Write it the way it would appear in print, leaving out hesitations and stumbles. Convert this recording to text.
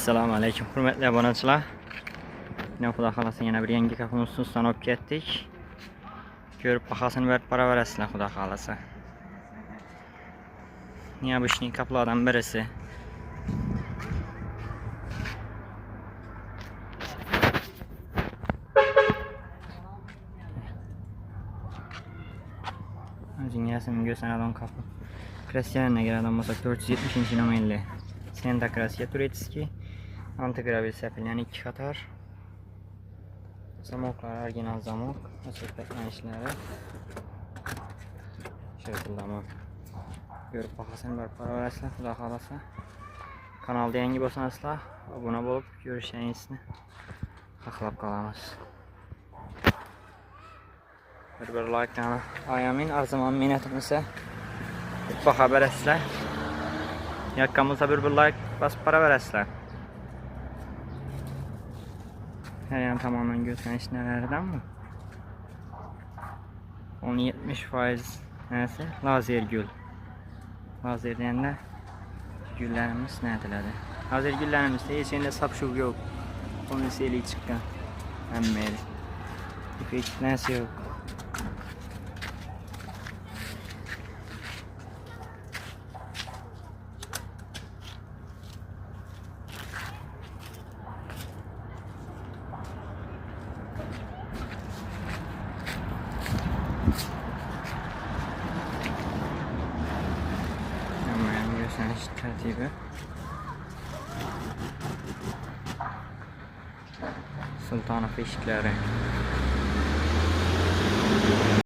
Assalomu alaykum hurmatli obunachilar. Yine Xudo xolasa yana bir yangi kapning ustidan olib ketdik. Ko'rib bahosini berib boraverasizlar Xudo xolasa. Neobычный kaplardan birisi. O'zing rasmini ko'rsanadan kapı. Krasyanga garadan bo'lsak 470 nominli. Senta Krasya Turetskiy. Antigravir sepilgan 2 qator. Zamoklar original zamok. Açık beklenişleri. Şekillama. Görüp bahasını berip boraverasizlar Xudo xolasa. Kanalda yangi bo'lsanizlar, obuna bo'lib ko'rishingizni xohlab qolamiz. Bir like tane ayamin arzuman minnetimizse baha berasizlar. Yakkamızda bir like basıp para verasizlar. Her yan tamamen gösterişlerden mi? 10-70% neyse lazer gül. Lazer diyenler güllerimiz ne edilir? Lazer güllerimizde içinde sapşuk yok. Onun seli çıkan. Emmeli. İpek nesi yok. Tertibi Sultanov eşikleri.